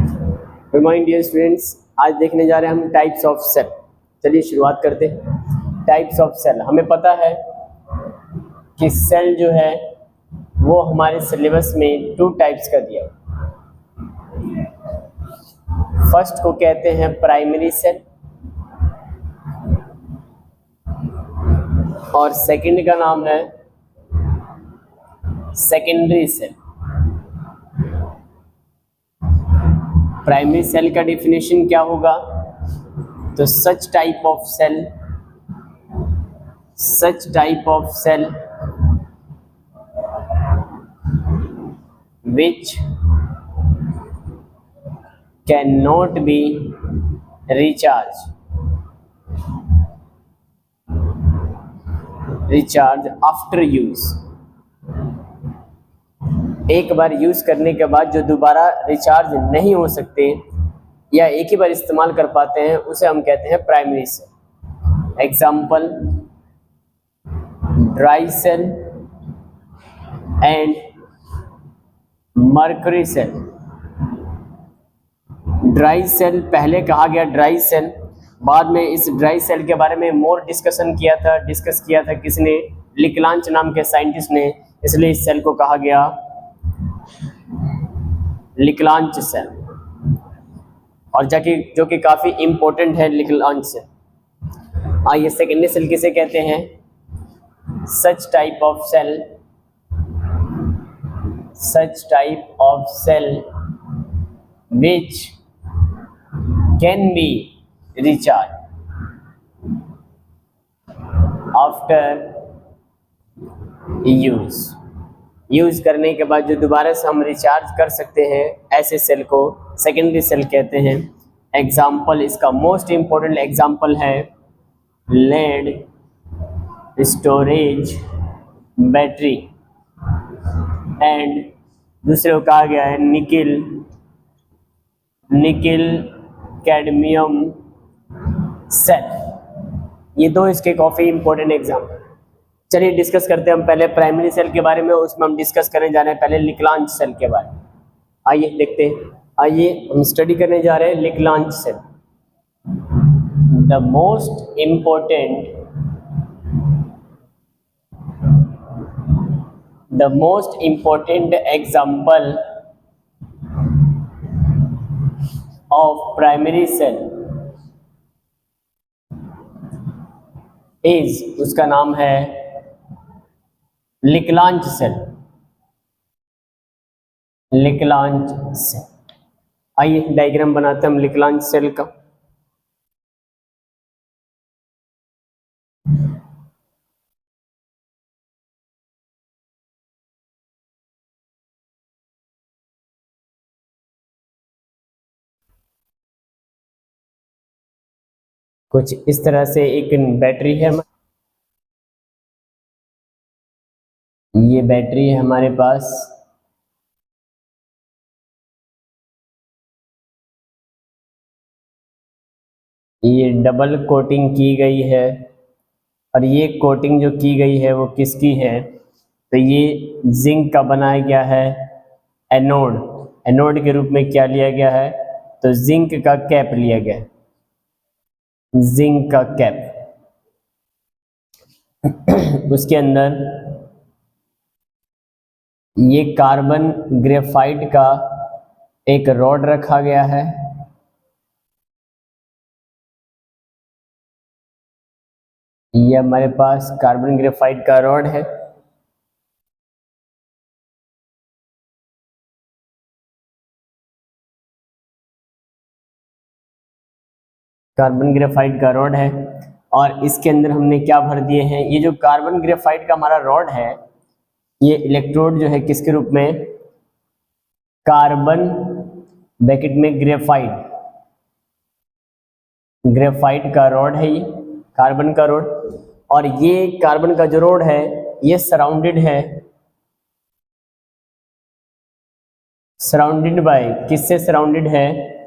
Good morning dear students. आज देखने जा रहे हैं हम टाइप्स ऑफ सेल। चलिए शुरुआत करते हैं। टाइप्स ऑफ सेल, हमें पता है कि सेल जो है वो हमारे सिलेबस में 2 टाइप्स का दिया। फर्स्ट को कहते हैं प्राइमरी सेल और सेकंड का नाम है सेकेंडरी सेल। प्राइमरी सेल का डेफिनेशन क्या होगा? तो such type of cell which cannot be recharged after use। एक बार यूज करने के बाद जो दोबारा रिचार्ज नहीं हो सकते या एक ही बार इस्तेमाल कर पाते हैं उसे हम कहते हैं primary cell. Example dry cell and mercury cell. Dry cell पहले कहा गया ड्राई सेल, बाद में इस ड्राई सेल के बारे में मोर डिस्कस किया था किसने? लिकलांच नाम के साइंटिस्ट ने, इसलिए इस सेल को कहा गया लिकलांच सेल, और जो कि काफी इंपॉर्टेंट है लिकलांच सेल। आइए सेकेंडरी सेल किसे कहते हैं? Such type of cell which can be recharged after use करने के बाद जो दोबारा से हम रिचार्ज कर सकते हैं, ऐसे सेल को सेकेंडरी सेल कहते हैं। एग्जाम्पल, इसका मोस्ट इंपॉर्टेंट एग्जाम्पल है लेड स्टोरेज बैटरी, एंड दूसरे को कहा गया है निकिल कैडमियम सेल। ये 2 इसके काफी इंपॉर्टेंट एग्जाम्पल। चलिए डिस्कस करते हैं हम पहले प्राइमरी सेल के बारे में, उसमें हम डिस्कस करने जा रहे हैं पहले लिकलांच सेल के बारे में। आइए देखते हैं। आइए हम स्टडी करने जा रहे हैं लिकलांच cell. The most important example of primary cell उसका नाम है लिकलांच सेल। आइए डायग्राम बनाते हैं हम लिकलांच सेल का। कुछ इस तरह से एक बैटरी है, ये बैटरी है हमारे पास। ये डबल कोटिंग की गई है, और ये कोटिंग जो की गई है वो किसकी है? तो ये जिंक का बनाया गया है एनोड के रूप में क्या लिया गया है? तो जिंक का कैप लिया गया है, जिंक का कैप। उसके अंदर ये कार्बन ग्रेफाइट का एक रॉड रखा गया है, ये हमारे पास कार्बन ग्रेफाइट का रॉड है। कार्बन ग्रेफाइट का रॉड है, और इसके अंदर हमने क्या भर दिए हैं? ये जो कार्बन ग्रेफाइट का हमारा रॉड है, ये इलेक्ट्रोड जो है किसके रूप में? कार्बन ब्रैकेट में ग्रेफाइट का रॉड है, ये कार्बन का रॉड। और ये कार्बन का जो रॉड है ये सराउंडेड बाय किससे सराउंडेड है?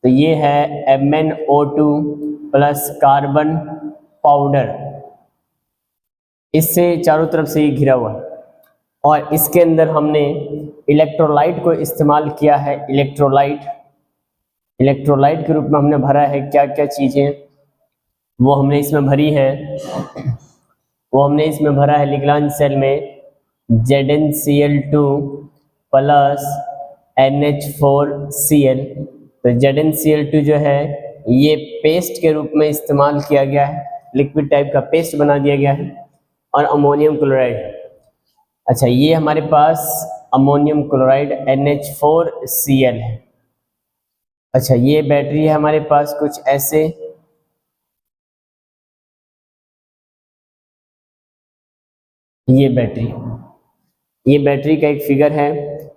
तो ये है MnO2 प्लस कार्बन पाउडर, इससे चारों तरफ से ये घिरा हुआ है। और इसके अंदर हमने इलेक्ट्रोलाइट को इस्तेमाल किया है, इलेक्ट्रोलाइट इलेक्ट्रोलाइट के रूप में हमने भरा है क्या क्या चीजें, वो हमने इसमें भरी है। वो हमने इसमें भरा है लिग्रांज सेल में ZnCl2 प्लस NH4Cl। तो ZnCl2 जो है ये पेस्ट के रूप में इस्तेमाल किया गया है, लिक्विड टाइप का पेस्ट बना दिया गया है। और अमोनियम क्लोराइड, अच्छा ये हमारे पास अमोनियम क्लोराइड NH4Cl है। अच्छा ये बैटरी है हमारे पास कुछ ऐसे, ये बैटरी का एक फिगर है।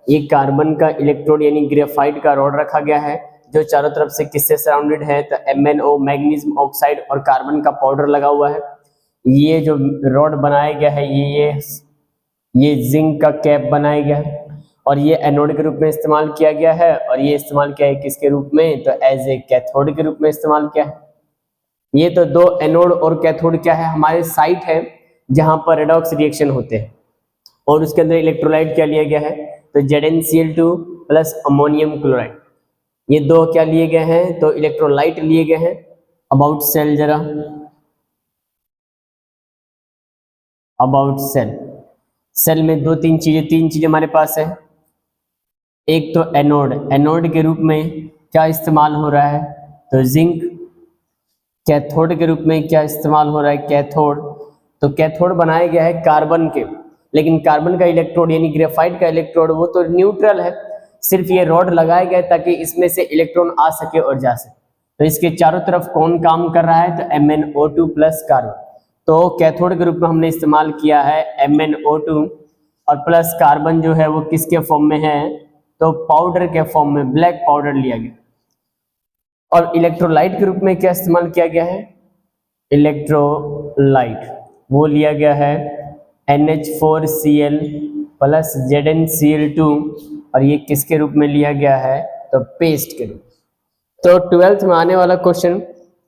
ये कार्बन का इलेक्ट्रोड यानी ग्रेफाइट का रॉड रखा गया है जो चारों तरफ से किससे सराउंडेड है, तो MnO मैग्नीशियम ऑक्साइड और कार्बन का पाउडर लगा हुआ है। ये जो रॉड बनाया गया है ये जिंक का कैप बनाया गया है और ये एनोड के रूप में इस्तेमाल किया गया है। और ये इस्तेमाल किया है किसके रूप में, तो एज ए कैथोड के रूप में इस्तेमाल किया है। ये तो दो एनोड और कैथोड क्या है, हमारे साइट है जहां पर रेडॉक्स रिएक्शन होते हैं और उसके अंदर इलेक्ट्रोलाइट क्या लिया गया है, तो ZnCl2 प्लस अमोनियम क्लोराइड। ये दो क्या लिए गए हैं, तो इलेक्ट्रोलाइट लिए गए हैं। अबाउट सेल जरा, अबाउट सेल में तीन चीजें हमारे पास है। एक तो एनोड के रूप में क्या इस्तेमाल हो रहा है, तो जिंक। कैथोड के रूप में क्या इस्तेमाल हो रहा है, कैथोड। तो कैथोड बनाया गया है कार्बन के, लेकिन कार्बन का इलेक्ट्रोड यानी ग्रेफाइट का इलेक्ट्रोड वो तो न्यूट्रल है, सिर्फ ये रॉड लगाया गया है ताकि इसमें से इलेक्ट्रॉन आ सके और जा सके। तो इसके चारों तरफ कौन काम कर रहा है, तो MnO2 प्लस कार्बन। तो कैथोड के रूप में हमने इस्तेमाल किया है MnO2 और प्लस कार्बन जो है वो किसके फॉर्म में है, तो पाउडर के फॉर्म में, ब्लैक पाउडर लिया गया। और इलेक्ट्रोलाइट के रूप में क्या इस्तेमाल किया गया है, इलेक्ट्रोलाइट वो लिया गया है NH4Cl प्लस ZnCl2 और ये किसके रूप में लिया गया है, तो पेस्ट के रूप। तो 12th में आने वाला क्वेश्चन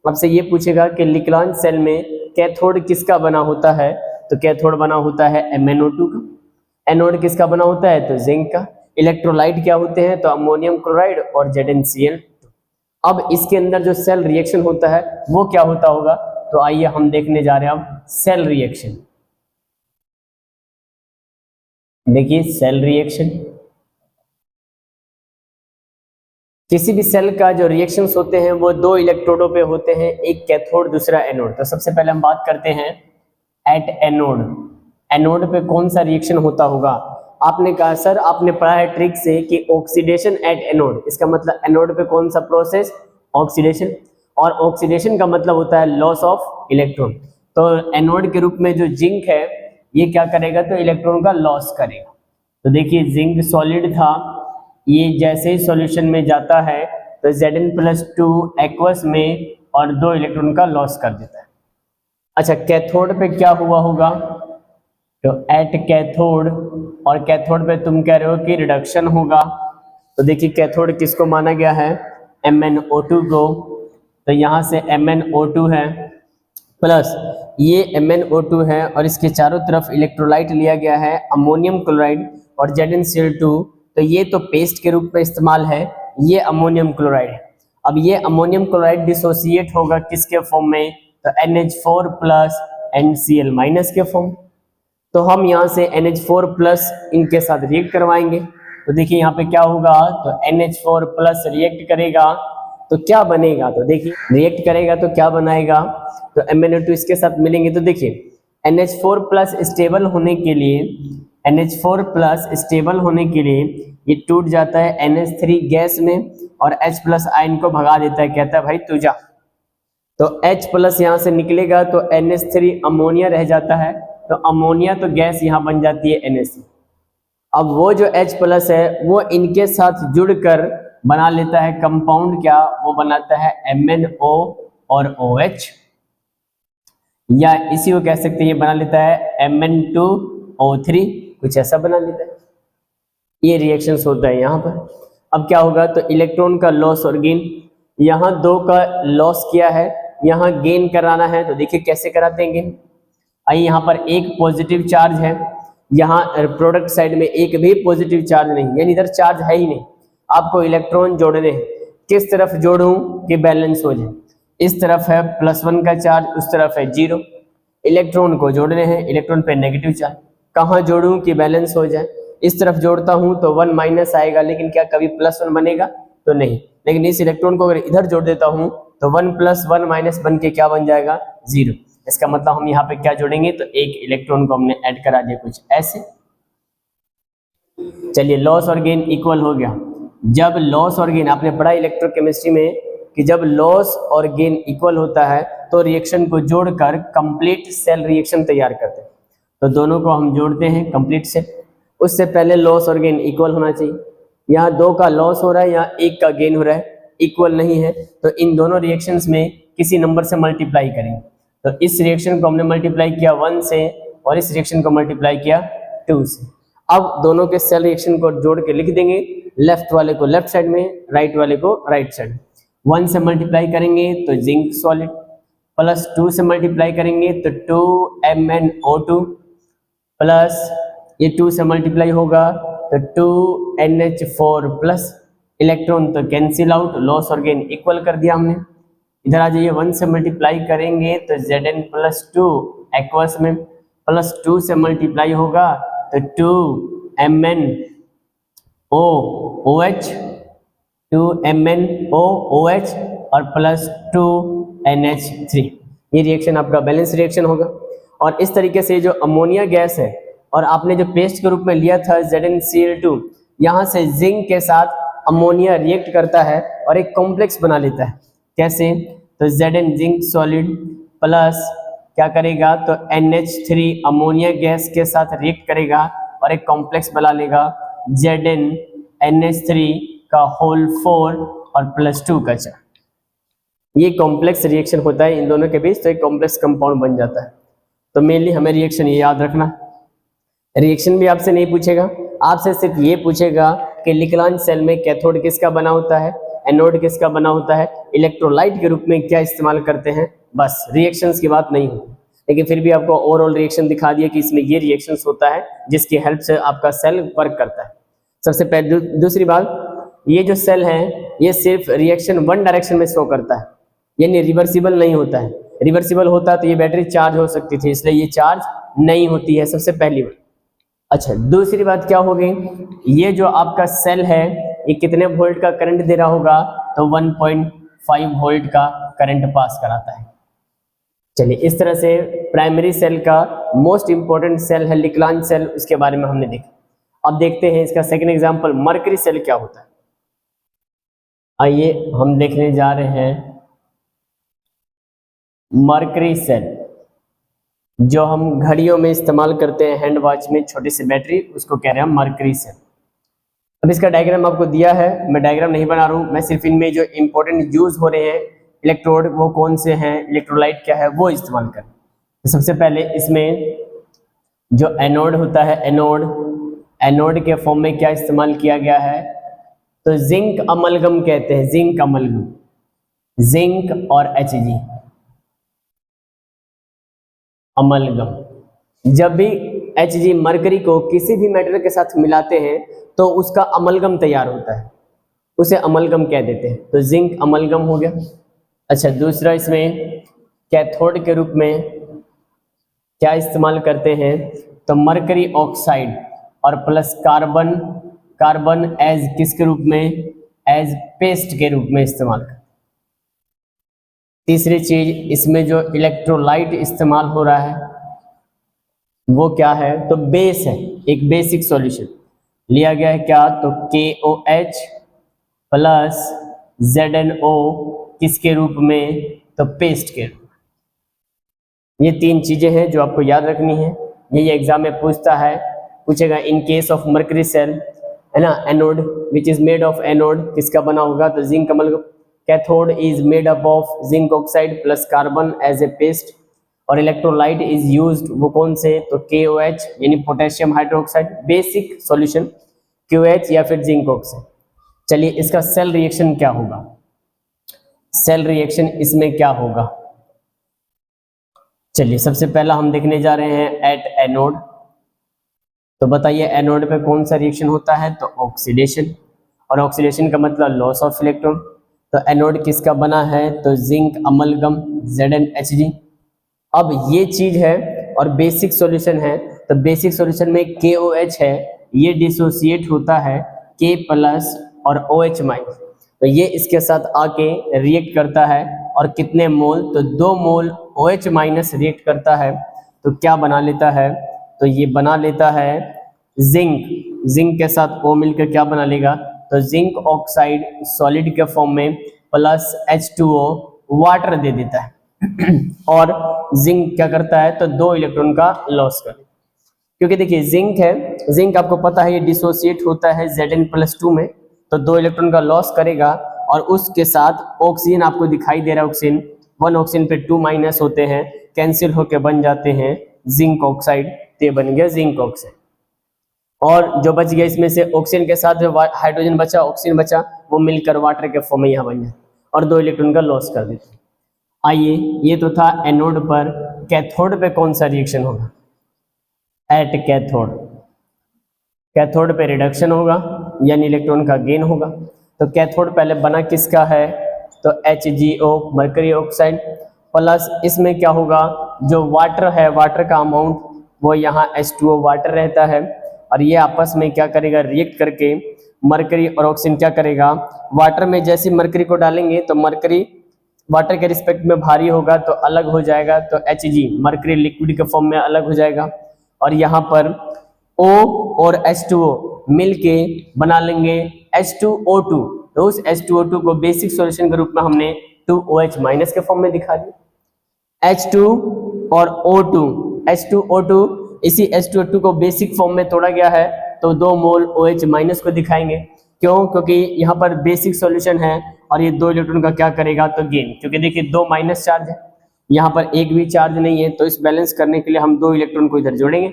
आपसे ये पूछेगा कि लिग्रांज सेल में कैथोड किसका बना होता है, तो कैथोड बना होता है MnO2 का। एनोड किसका बना होता है, तो जिंक का। इलेक्ट्रोलाइट क्या होते हैं, तो अमोनियम क्लोराइड और ZnCl। अब इसके अंदर जो सेल रिएक्शन होता है वो क्या होता होगा, तो आइए हम देखने जा रहे हैं अब सेल रिएक्शन। देखिए सेल रिएक्शन, किसी भी सेल का जो रिएक्शंस होते हैं वो दो इलेक्ट्रोडों पे होते हैं, एक कैथोड दूसरा एनोड। तो सबसे पहले हम बात करते हैं एट एनोड। एनोड पे कौन सा रिएक्शन होता होगा, आपने कहा सर आपने पढ़ा है ट्रिक से कि ऑक्सीडेशन एट एनोड, इसका मतलब एनोड पे कौन सा प्रोसेस, ऑक्सीडेशन। और ऑक्सीडेशन का मतलब होता है लॉस ऑफ इलेक्ट्रॉन। तो एनोड के रूप में जो जिंक है ये क्या करेगा, तो इलेक्ट्रॉन का लॉस करेगा। तो देखिए जिंक सॉलिड था, ये जैसे ही सॉल्यूशन में जाता है तो Zn+2 एक्वस में और 2 इलेक्ट्रॉन का लॉस कर देता है। अच्छा कैथोड पे क्या हुआ होगा, तो एट कैथोड, और कैथोड पे तुम कह रहे हो कि रिडक्शन होगा। तो देखिए कैथोड किसको माना गया है, MnO2 को। तो यहाँ से MnO2 है प्लस ये MnO2 है और इसके चारों तरफ इलेक्ट्रोलाइट लिया गया है अमोनियम क्लोराइड और ZnCl2। तो ये तो पेस्ट के रूप में इस्तेमाल है, ये अमोनियम क्लोराइड है। अब ये अमोनियम क्लोराइड डिसोसिएट होगा किसके फॉर्म में, तो NH4 प्लस NCl माइनस के फॉर्म। तो हम यहाँ से NH4 प्लस इनके साथ रिएक्ट करवाएंगे। तो देखिए यहाँ पे क्या होगा, तो NH4 प्लस रिएक्ट करेगा तो क्या बनेगा, तो देखिए रिएक्ट करेगा तो क्या बनाएगा, तो MnO2 इसके साथ मिलेंगे। तो देखिए NH4 प्लस स्टेबल होने के लिए, NH4 प्लस स्टेबल होने के लिए ये टूट जाता है NH3 गैस में और H प्लस आयन को भगा देता है, कहता है भाई तू जा। तो H प्लस यहाँ से निकलेगा तो NH3 अमोनिया रह जाता है, तो अमोनिया तो गैस यहाँ बन जाती है NH। अब वो जो H प्लस है वो इनके साथ जुड़कर बना लेता है कंपाउंड, क्या वो बनाता है MnO और OH, या इसी को कह सकते हैं ये बना लेता है Mn2O3, कुछ ऐसा बना लेता है। ये रिएक्शंस होता है यहाँ पर। अब क्या होगा, तो इलेक्ट्रॉन का लॉस और गेन, यहाँ 2 का लॉस किया है, यहाँ गेन कराना है। तो देखिए कैसे करा देंगे, आइए यहाँ पर एक पॉजिटिव चार्ज है, यहाँ प्रोडक्ट साइड में एक भी पॉजिटिव चार्ज नहीं, यानी इधर चार्ज है ही नहीं, आपको इलेक्ट्रॉन जोड़ने हैं। किस तरफ जोड़ूं कि बैलेंस हो जाए। इस तरफ है +1 का चार्ज, उस तरफ है 0। इलेक्ट्रॉन को जोड़ने हैं, इलेक्ट्रॉन पे नेगेटिव चार्ज। कहाँ जोड़ूं कि बैलेंस हो जाए। इस तरफ जोड़ता हूं तो 1 माइनस आएगा, लेकिन क्या कभी +1 बनेगा तो नहीं। लेकिन इस इलेक्ट्रॉन को अगर इधर जोड़ देता हूं तो 1 + 1 माइनस बन के क्या बन जाएगा 0। इसका मतलब हम यहाँ पे क्या जोड़ेंगे तो एक इलेक्ट्रॉन को हमने ऐड करा दिया कुछ ऐसे। चलिए लॉस और गेन इक्वल हो गया। जब लॉस और गेन, आपने पढ़ा इलेक्ट्रोकेमिस्ट्री में कि जब लॉस और गेन इक्वल होता है तो रिएक्शन को जोड़कर कंप्लीट सेल रिएक्शन तैयार करते हैं। तो दोनों को हम जोड़ते हैं कंप्लीट सेल। उससे पहले लॉस और गेन इक्वल होना चाहिए। यहाँ 2 का लॉस हो रहा है, यहाँ 1 का गेन हो रहा है, इक्वल नहीं है। तो इन दोनों रिएक्शंस में किसी नंबर से मल्टीप्लाई करेंगे। तो इस रिएक्शन को हमने मल्टीप्लाई किया 1 से और इस रिएक्शन को मल्टीप्लाई किया 2 से। अब दोनों के सेल रिएक्शन को जोड़ के लिख देंगे, लेफ्ट वाले को लेफ्ट साइड में, राइट वाले को राइट साइड। 1 से मल्टीप्लाई करेंगे तो जिंक सॉलिड, प्लस 2 से मल्टीप्लाई करेंगे तो 2MnO2, प्लस ये 2 से मल्टीप्लाई होगा तो 2NH4 प्लस। इलेक्ट्रॉन तो कैंसिल आउट, लॉस और गेन इक्वल कर दिया हमने। इधर आ जाइए, 1 से मल्टीप्लाई करेंगे तो Zn+2 एक्वस में, प्लस 2 से मल्टीप्लाई होगा तो 2MnOOH, 2MnOOH और प्लस 2NH3। ये रिएक्शन आपका बैलेंस रिएक्शन होगा। और इस तरीके से जो अमोनिया गैस है और आपने जो पेस्ट के रूप में लिया था ZnCl2, यहाँ से जिंक के साथ अमोनिया रिएक्ट करता है और एक कॉम्प्लेक्स बना लेता है। कैसे? तो Zn जिंक सॉलिड प्लस क्या करेगा तो NH3 अमोनिया गैस के साथ रिएक्ट करेगा और एक कॉम्प्लेक्स बना लेगा ZnNH3 का होल 4 और प्लस 2 का 4। ये कॉम्प्लेक्स रिएक्शन होता है इन दोनों के बीच, तो एक कॉम्प्लेक्स कंपाउंड बन जाता है। तो मेनली हमें रिएक्शन ये याद रखना। रिएक्शन भी आपसे नहीं पूछेगा, आपसे सिर्फ ये पूछेगा कि लिक्लांज सेल में कैथोड किसका बना होता है, एनोड किसका बना होता है, इलेक्ट्रोलाइट के रूप में क्या इस्तेमाल करते हैं, बस रिएक्शंस की बात नहीं होती। लेकिन फिर भी आपको ओवरऑल रिएक्शन दिखा दिया कि इसमें ये रिएक्शंस होता है जिसकी हेल्प से आपका सेल वर्क करता है। सबसे पहले दूसरी बात, ये जो सेल है ये सिर्फ रिएक्शन 1 डायरेक्शन में शो करता है, यानी रिवर्सिबल नहीं होता है। रिवर्सिबल होता तो ये बैटरी चार्ज हो सकती थी, इसलिए ये चार्ज नहीं होती है, सबसे पहली बात। अच्छा, दूसरी बात क्या होगी, ये जो आपका सेल है ये कितने वोल्ट का करंट दे रहा होगा तो 1.5 वोल्ट का करंट पास कराता है। चलिए, इस तरह से प्राइमरी सेल का मोस्ट इंपॉर्टेंट सेल है लिक्लांज सेल, उसके बारे में हमने देखा। अब देखते हैं इसका सेकंड एग्जांपल, मरकरी सेल क्या होता है। आइए हम देखने जा रहे हैं मरकरी सेल, जो हम घड़ियों में इस्तेमाल करते हैं, हैंड वॉच में छोटी सी बैटरी, उसको कह रहे हैं मरकरी सेल। अब इसका डायग्राम आपको दिया है, मैं डायग्राम नहीं बना रहा हूँ, मैं सिर्फ इनमें जो इंपॉर्टेंट यूज हो रहे हैं इलेक्ट्रोड वो कौन से हैं, इलेक्ट्रोलाइट क्या है, वो इस्तेमाल करें। तो सबसे पहले इसमें जो एनोड होता है, एनोड के फॉर्म में क्या इस्तेमाल किया गया है तो जिंक अमलगम कहते हैं, जिंक अमलगम, जिंक और Hg अमलगम। जब भी Hg मरकरी को किसी भी मेटल के साथ मिलाते हैं तो उसका अमलगम तैयार होता है, उसे अमलगम कह देते हैं। तो जिंक अमलगम हो गया। अच्छा, दूसरा इसमें कैथोड के रूप में क्या इस्तेमाल करते हैं तो मरकरी ऑक्साइड और प्लस कार्बन एज किसके रूप में, एज पेस्ट के रूप में इस्तेमाल करते हैं। तीसरी चीज, इसमें जो इलेक्ट्रोलाइट इस्तेमाल हो रहा है वो क्या है तो बेस है, एक बेसिक सॉल्यूशन लिया गया है क्या तो KOH प्लस ZnO किसके रूप में तो पेस्ट के रूप में। ये 3 चीजें हैं जो आपको याद रखनी है, ये एग्जाम में पूछेगा in case of mercury cell, है ना। Anode which is made of anode किसका बना होगा तो zinc amalgam. Cathode is made up of zinc oxide plus carbon as a paste, और इलेक्ट्रोलाइट इज यूज्ड वो कौन से तो KOH यानी potassium hydroxide, basic solution KOH या फिर जिंक ऑक्साइड। चलिए, इसका सेल रिएक्शन क्या होगा, सेल रिएक्शन इसमें क्या होगा। चलिए, सबसे पहला हम देखने जा रहे हैं एट एनोड। तो बताइए एनोड पे कौन सा रिएक्शन होता है तो ऑक्सीडेशन, और ऑक्सीडेशन का मतलब लॉस ऑफ इलेक्ट्रॉन। तो एनोड किसका बना है, तो जिंक अमलगम ZnHg। अब ये चीज है और बेसिक सॉल्यूशन है, तो बेसिक सॉल्यूशन में KOH है, ये डिसोसिएट होता है K प्लस और OH माइनस, तो ये इसके साथ आके रिएक्ट करता है और कितने मोल, तो 2 मोल OH माइनस रिएक्ट करता है, तो क्या बना लेता है, तो ये बना लेता है जिंक। जिंक के साथ O मिलकर क्या बना लेगा, तो जिंक ऑक्साइड सॉलिड के फॉर्म में प्लस H2O वाटर दे देता है और जिंक क्या करता है, तो 2 इलेक्ट्रॉन का लॉस कर, क्योंकि देखिए जिंक है, जिंक आपको पता है ये डिसोसिएट होता है Zn+2 में, तो 2 इलेक्ट्रॉन का लॉस करेगा और उसके साथ ऑक्सीजन आपको दिखाई दे रहा है, ऑक्सीजन 1 ऑक्सीजन पे 2 माइनस होते हैं, कैंसिल होके बन जाते हैं जिंक ऑक्साइड, तो बन गया जिंक ऑक्साइड। और जो बच गया इसमें से ऑक्सीजन के साथ जो हाइड्रोजन बचा, ऑक्सीजन बचा, वो मिलकर वाटर के फॉर्म में यहाँ बन जाए और 2 इलेक्ट्रॉन का लॉस कर देते हैं। आइए, ये तो था एनोड पर। कैथोड पे कौन सा रिएक्शन होगा, एट कैथोड, कैथोड पे रिडक्शन होगा यानी इलेक्ट्रॉन का गेन होगा। तो कैथोड पहले बना किसका है, तो HgO मरकरी ऑक्साइड प्लस इसमें क्या होगा, जो वाटर है, वाटर का अमाउंट वो यहाँ H2O वाटर रहता है और ये आपस में क्या करेगा, रिएक्ट करके मरकरी और ऑक्सीजन क्या करेगा, वाटर में जैसे मरकरी को डालेंगे तो मरकरी वाटर के रिस्पेक्ट में भारी होगा तो अलग हो जाएगा, तो Hg मरकरी लिक्विड के फॉर्म में अलग हो जाएगा और यहाँ पर O और H2O मिलके बना लेंगे H2O2, तो उस H2O2 को बेसिक सॉल्यूशन के रूप में हमने 2OH माइनस के फॉर्म में दिखा दिया। H2 और O2, H2O2 इसी H2O2 को बेसिक फॉर्म में तोड़ा गया है तो 2 मोल OH माइनस को दिखाएंगे। क्यों, क्योंकि यहाँ पर बेसिक सॉल्यूशन है और ये 2 इलेक्ट्रॉन का क्या करेगा, तो गेन, क्योंकि देखिए 2 माइनस चार्ज है, यहाँ पर एक भी चार्ज नहीं है, तो इस बैलेंस करने के लिए हम 2 इलेक्ट्रॉन को इधर जोड़ेंगे,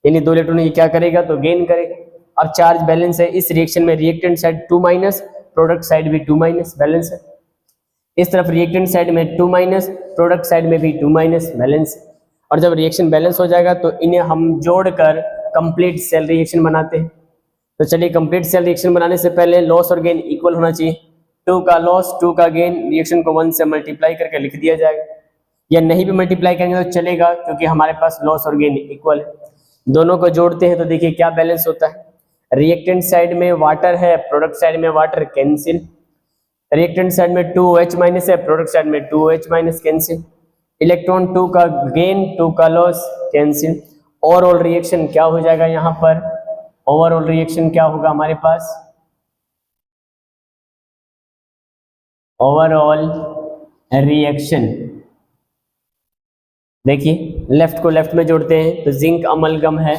यानी 2 इलेक्ट्रॉन ये क्या करेगा, तो गेन करेगा। अब चार्ज बैलेंस है इस रिएक्शन में, reactant side 2 minus, product side भी 2 माइनस, बैलेंस है। इस तरफ रिएक्टेंट साइड में 2 माइनस, प्रोडक्ट साइड में भी 2 माइनस, बैलेंस। और जब रिएक्शन बैलेंस हो जाएगा तो इन्हें हम जोड़कर कंप्लीट सेल रिएक्शन बनाते हैं। तो चलिए, कंप्लीट सेल रिएक्शन बनाने से पहले लॉस और गेन इक्वल होना चाहिए। 2 का लॉस 2 का गेन, रिएक्शन को 1 से मल्टीप्लाई करके लिख दिया जाएगा, या नहीं भी मल्टीप्लाई करेंगे तो चलेगा क्योंकि हमारे पास लॉस और गेन इक्वल है। दोनों को जोड़ते हैं तो देखिए क्या बैलेंस होता है, रिएक्टेंट साइड में वाटर है, प्रोडक्ट साइड में वाटर, कैंसिल। रिएक्टेंट साइड में 2OH माइनस है, प्रोडक्ट साइड में 2OH माइनस, कैंसिल। इलेक्ट्रॉन 2 का गेन 2 का लॉस, कैंसिल। ओवरऑल रिएक्शन क्या हो जाएगा, यहाँ पर ओवरऑल रिएक्शन क्या होगा हमारे पास, ओवरऑल रिएक्शन देखिए लेफ्ट को लेफ्ट में जोड़ते हैं तो जिंक अमलगम है,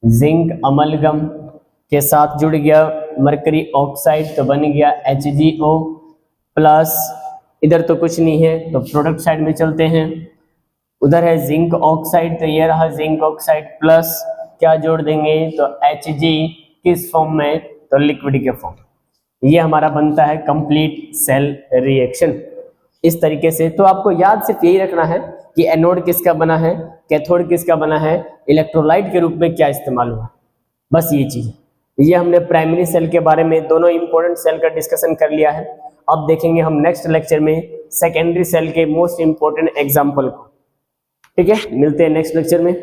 जिंक अमलगम के साथ जुड़ गया मरकरी ऑक्साइड तो बन गया HgO प्लस, इधर तो कुछ नहीं है तो प्रोडक्ट साइड में चलते हैं, उधर है जिंक ऑक्साइड तो ये रहा जिंक ऑक्साइड प्लस क्या जोड़ देंगे तो Hg, किस फॉर्म में, तो लिक्विड के फॉर्म। ये हमारा बनता है कंप्लीट सेल रिएक्शन इस तरीके से। तो आपको याद सिर्फ यही रखना है कि एनोड किसका बना है, कैथोड किसका बना है, इलेक्ट्रोलाइट के रूप में क्या इस्तेमाल हुआ, बस ये चीज। ये हमने प्राइमरी सेल के बारे में दोनों इंपॉर्टेंट सेल का डिस्कशन कर लिया है। अब देखेंगे हम नेक्स्ट लेक्चर में सेकेंडरी सेल के मोस्ट इंपॉर्टेंट एग्जाम्पल को। ठीक है, मिलते हैं नेक्स्ट लेक्चर में।